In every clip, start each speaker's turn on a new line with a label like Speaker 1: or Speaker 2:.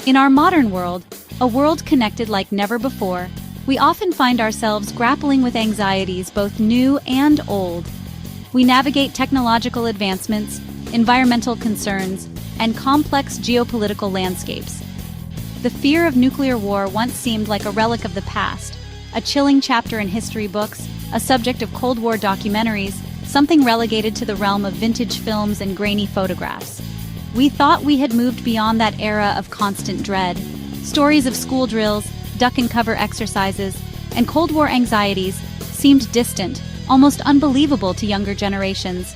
Speaker 1: In our modern world, a world connected like never before, we often find ourselves grappling with anxieties both new and old. We navigate technological advancements, environmental concerns, and complex geopolitical landscapes. The fear of nuclear war once seemed like a relic of the past, a chilling chapter in history books, a subject of Cold War documentaries, something relegated to the realm of vintage films and grainy photographs. We thought we had moved beyond that era of constant dread. Stories of school drills, duck-and-cover exercises, and Cold War anxieties seemed distant, almost unbelievable to younger generations.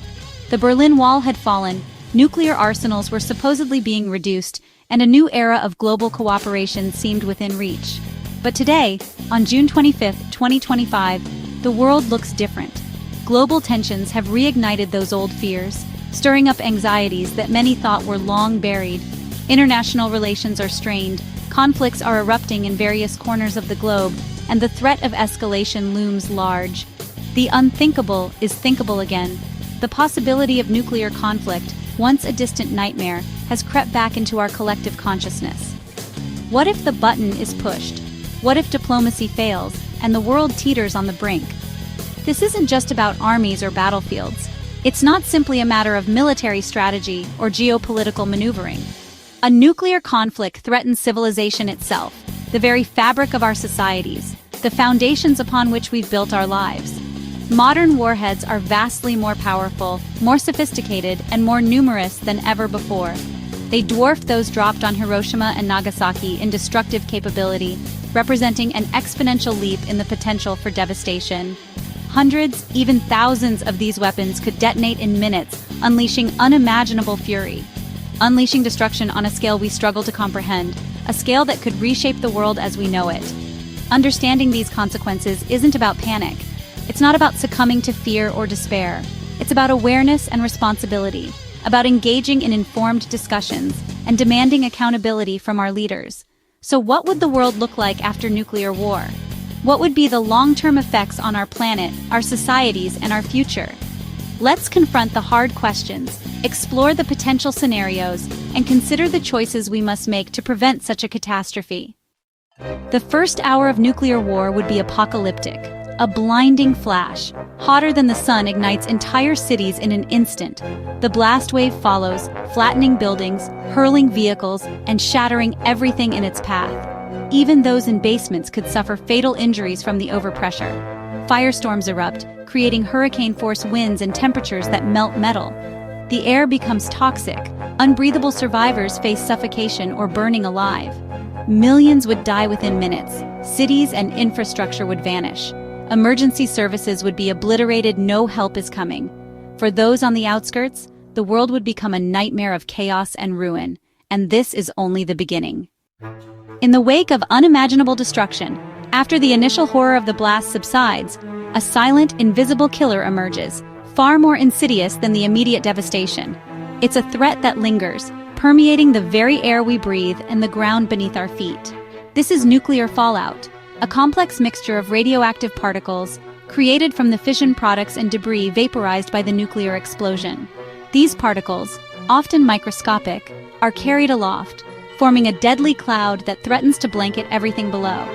Speaker 1: The Berlin Wall had fallen, nuclear arsenals were supposedly being reduced, and a new era of global cooperation seemed within reach. But today, on June 25, 2025, the world looks different. Global tensions have reignited those old fears, stirring up anxieties that many thought were long buried. International relations are strained, conflicts are erupting in various corners of the globe, and the threat of escalation looms large. The unthinkable is thinkable again. The possibility of nuclear conflict, once a distant nightmare, has crept back into our collective consciousness. What if the button is pushed? What if diplomacy fails, and the world teeters on the brink? This isn't just about armies or battlefields. It's not simply a matter of military strategy or geopolitical maneuvering. A nuclear conflict threatens civilization itself, the very fabric of our societies, the foundations upon which we've built our lives. Modern warheads are vastly more powerful, more sophisticated, and more numerous than ever before. They dwarf those dropped on Hiroshima and Nagasaki in destructive capability, representing an exponential leap in the potential for devastation. Hundreds, even thousands of these weapons could detonate in minutes, unleashing unimaginable fury. Unleashing destruction on a scale we struggle to comprehend, a scale that could reshape the world as we know it. Understanding these consequences isn't about panic. It's not about succumbing to fear or despair. It's about awareness and responsibility, about engaging in informed discussions and demanding accountability from our leaders. So what would the world look like after nuclear war? What would be the long-term effects on our planet, our societies, and our future? Let's confront the hard questions, explore the potential scenarios, and consider the choices we must make to prevent such a catastrophe. The first hour of nuclear war would be apocalyptic. A blinding flash, hotter than the sun, ignites entire cities in an instant. The blast wave follows, flattening buildings, hurling vehicles, and shattering everything in its path. Even those in basements could suffer fatal injuries from the overpressure. Firestorms erupt, creating hurricane-force winds and temperatures that melt metal. The air becomes toxic. Unbreathable survivors face suffocation or burning alive. Millions would die within minutes. Cities and infrastructure would vanish. Emergency services would be obliterated. No help is coming. For those on the outskirts, the world would become a nightmare of chaos and ruin. And this is only the beginning. In the wake of unimaginable destruction, after the initial horror of the blast subsides, a silent, invisible killer emerges, far more insidious than the immediate devastation. It's a threat that lingers, permeating the very air we breathe and the ground beneath our feet. This is nuclear fallout, a complex mixture of radioactive particles created from the fission products and debris vaporized by the nuclear explosion. These particles, often microscopic, are carried aloft, forming a deadly cloud that threatens to blanket everything below.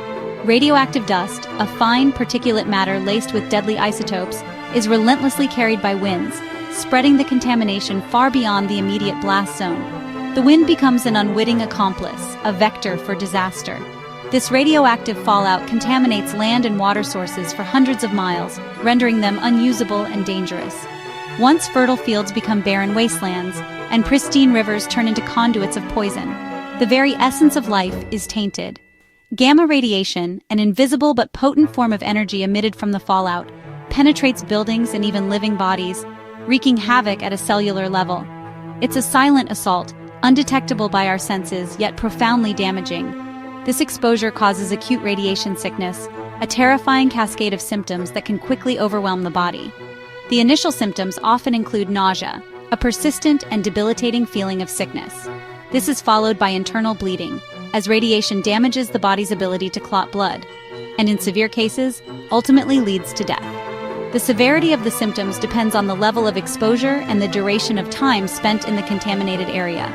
Speaker 1: Radioactive dust, a fine particulate matter laced with deadly isotopes, is relentlessly carried by winds, spreading the contamination far beyond the immediate blast zone. The wind becomes an unwitting accomplice, a vector for disaster. This radioactive fallout contaminates land and water sources for hundreds of miles, rendering them unusable and dangerous. Once fertile fields become barren wastelands, and pristine rivers turn into conduits of poison. The very essence of life is tainted. Gamma radiation, an invisible but potent form of energy emitted from the fallout, penetrates buildings and even living bodies, wreaking havoc at a cellular level. It's a silent assault, undetectable by our senses, yet profoundly damaging. This exposure causes acute radiation sickness, a terrifying cascade of symptoms that can quickly overwhelm the body. The initial symptoms often include nausea, a persistent and debilitating feeling of sickness. This is followed by internal bleeding, as radiation damages the body's ability to clot blood, and in severe cases, ultimately leads to death. The severity of the symptoms depends on the level of exposure and the duration of time spent in the contaminated area.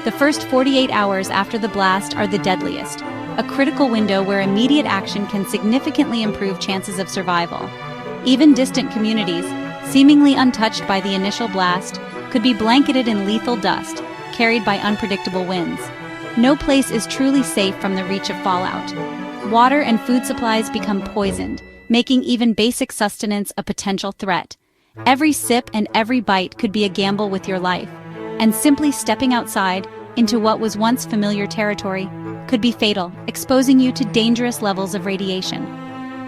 Speaker 1: The first 48 hours after the blast are the deadliest, a critical window where immediate action can significantly improve chances of survival. Even distant communities, seemingly untouched by the initial blast, could be blanketed in lethal dust, carried by unpredictable winds. No place is truly safe from the reach of fallout. Water and food supplies become poisoned, making even basic sustenance a potential threat. Every sip and every bite could be a gamble with your life, and simply stepping outside into what was once familiar territory could be fatal, exposing you to dangerous levels of radiation.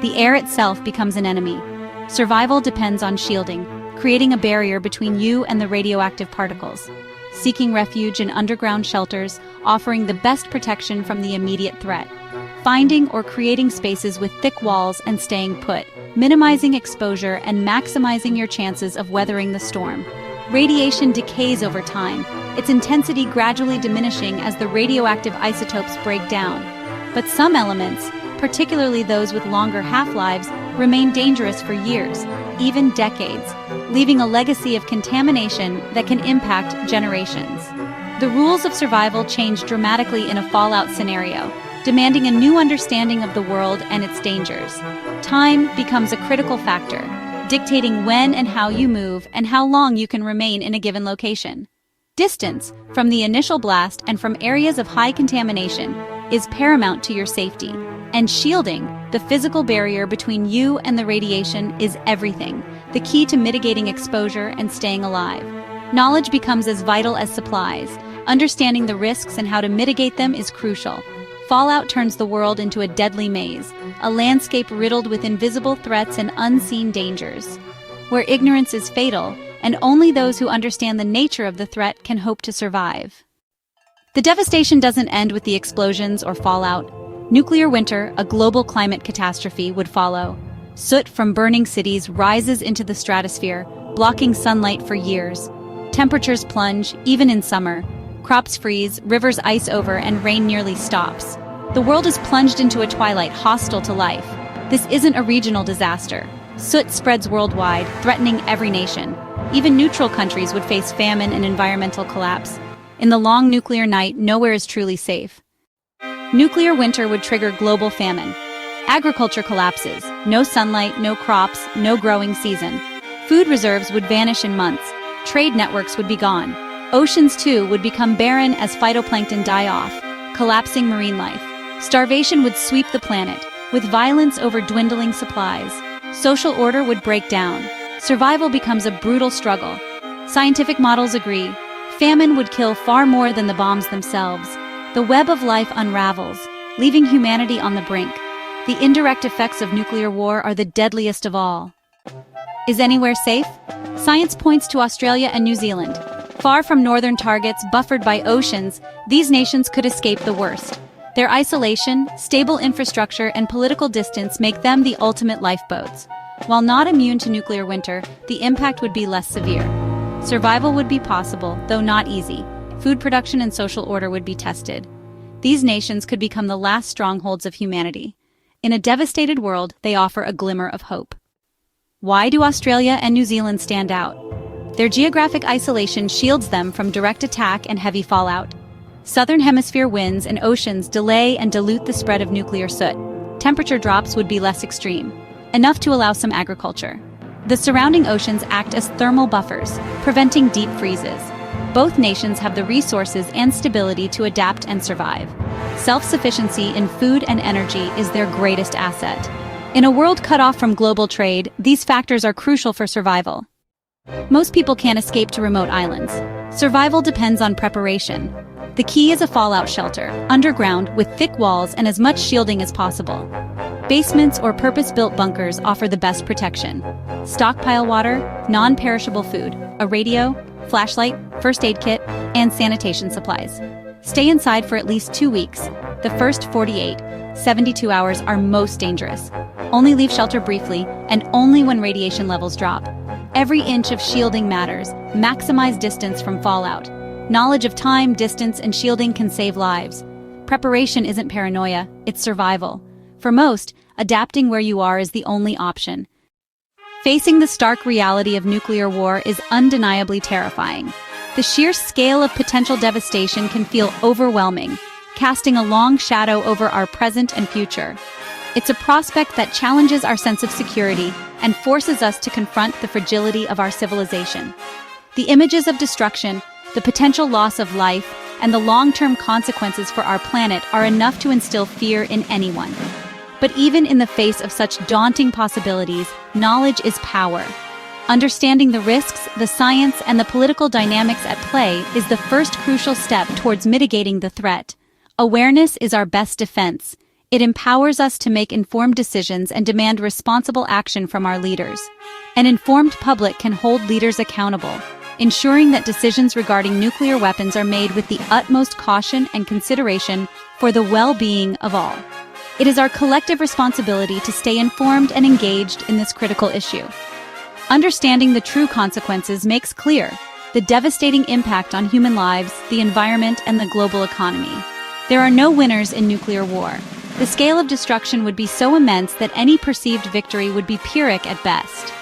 Speaker 1: The air itself becomes an enemy. Survival depends on shielding, creating a barrier between you and the radioactive particles. Seeking refuge in underground shelters, offering the best protection from the immediate threat. Finding or creating spaces with thick walls and staying put, minimizing exposure and maximizing your chances of weathering the storm. Radiation decays over time, its intensity gradually diminishing as the radioactive isotopes break down. But some elements, particularly those with longer half-lives, remain dangerous for years, even decades, leaving a legacy of contamination that can impact generations. The rules of survival change dramatically in a fallout scenario, demanding a new understanding of the world and its dangers. Time becomes a critical factor, dictating when and how you move and how long you can remain in a given location. Distance from the initial blast and from areas of high contamination is paramount to your safety, and shielding, the physical barrier between you and the radiation, is everything, the key to mitigating exposure and staying alive. Knowledge becomes as vital as supplies. Understanding the risks and how to mitigate them is crucial. Fallout turns the world into a deadly maze, a landscape riddled with invisible threats and unseen dangers, where ignorance is fatal, and only those who understand the nature of the threat can hope to survive. The devastation doesn't end with the explosions or fallout. Nuclear winter, a global climate catastrophe, would follow. Soot from burning cities rises into the stratosphere, blocking sunlight for years. Temperatures plunge, even in summer. Crops freeze, rivers ice over, and rain nearly stops. The world is plunged into a twilight hostile to life. This isn't a regional disaster. Soot spreads worldwide, threatening every nation. Even neutral countries would face famine and environmental collapse. In the long nuclear night, nowhere is truly safe. Nuclear winter would trigger global famine. Agriculture collapses. No sunlight, no crops, no growing season. Food reserves would vanish in months. Trade networks would be gone. Oceans, too, would become barren as phytoplankton die off, collapsing marine life. Starvation would sweep the planet, with violence over dwindling supplies. Social order would break down. Survival becomes a brutal struggle. Scientific models agree. Famine would kill far more than the bombs themselves. The web of life unravels, leaving humanity on the brink. The indirect effects of nuclear war are the deadliest of all. Is anywhere safe? Science points to Australia and New Zealand. Far from northern targets, buffered by oceans, these nations could escape the worst. Their isolation, stable infrastructure, and political distance make them the ultimate lifeboats. While not immune to nuclear winter, the impact would be less severe. Survival would be possible, though not easy. Food production and social order would be tested. These nations could become the last strongholds of humanity. In a devastated world, they offer a glimmer of hope. Why do Australia and New Zealand stand out? Their geographic isolation shields them from direct attack and heavy fallout. Southern hemisphere winds and oceans delay and dilute the spread of nuclear soot. Temperature drops would be less extreme, enough to allow some agriculture. The surrounding oceans act as thermal buffers, preventing deep freezes. Both nations have the resources and stability to adapt and survive. Self-sufficiency in food and energy is their greatest asset. In a world cut off from global trade, these factors are crucial for survival. Most people can't escape to remote islands. Survival depends on preparation. The key is a fallout shelter, underground, with thick walls and as much shielding as possible. Basements or purpose-built bunkers offer the best protection. Stockpile water, non-perishable food, a radio, flashlight, first aid kit, and sanitation supplies. Stay inside for at least 2 weeks. The first 72 hours are most dangerous. Only leave shelter briefly, and only when radiation levels drop. Every inch of shielding matters. Maximize distance from fallout. Knowledge of time, distance, and shielding can save lives. Preparation isn't paranoia, it's survival. For most, adapting where you are is the only option. Facing the stark reality of nuclear war is undeniably terrifying. The sheer scale of potential devastation can feel overwhelming, casting a long shadow over our present and future. It's a prospect that challenges our sense of security and forces us to confront the fragility of our civilization. The images of destruction, the potential loss of life, and the long-term consequences for our planet are enough to instill fear in anyone. But even in the face of such daunting possibilities, knowledge is power. Understanding the risks, the science, and the political dynamics at play is the first crucial step towards mitigating the threat. Awareness is our best defense. It empowers us to make informed decisions and demand responsible action from our leaders. An informed public can hold leaders accountable, ensuring that decisions regarding nuclear weapons are made with the utmost caution and consideration for the well-being of all. It is our collective responsibility to stay informed and engaged in this critical issue. Understanding the true consequences makes clear the devastating impact on human lives, the environment, and the global economy. There are no winners in nuclear war. The scale of destruction would be so immense that any perceived victory would be Pyrrhic at best.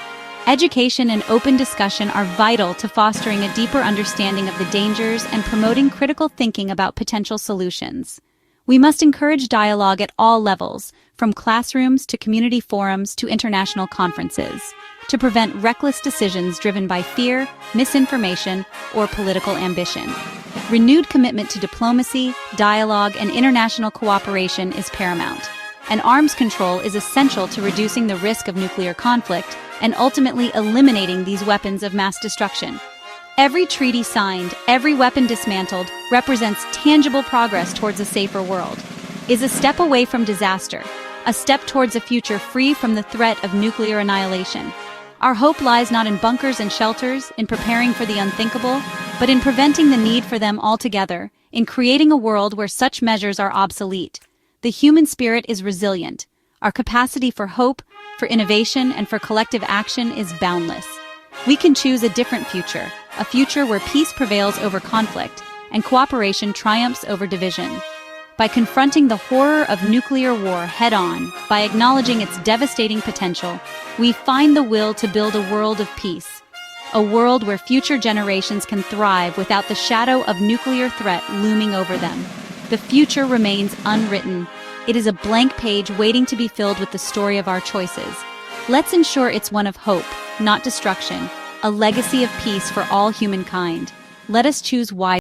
Speaker 1: Education and open discussion are vital to fostering a deeper understanding of the dangers and promoting critical thinking about potential solutions. We must encourage dialogue at all levels, from classrooms to community forums to international conferences, to prevent reckless decisions driven by fear, misinformation, or political ambition. Renewed commitment to diplomacy, dialogue, and international cooperation is paramount. And arms control is essential to reducing the risk of nuclear conflict and ultimately eliminating these weapons of mass destruction. Every treaty signed, every weapon dismantled, represents tangible progress towards a safer world, is a step away from disaster, a step towards a future free from the threat of nuclear annihilation. Our hope lies not in bunkers and shelters, in preparing for the unthinkable, but in preventing the need for them altogether, in creating a world where such measures are obsolete. The human spirit is resilient. Our capacity for hope, for innovation, and for collective action is boundless. We can choose a different future, a future where peace prevails over conflict and cooperation triumphs over division. By confronting the horror of nuclear war head-on, by acknowledging its devastating potential, we find the will to build a world of peace, a world where future generations can thrive without the shadow of nuclear threat looming over them. The future remains unwritten. It is a blank page waiting to be filled with the story of our choices. Let's ensure it's one of hope, not destruction, a legacy of peace for all humankind. Let us choose wisely.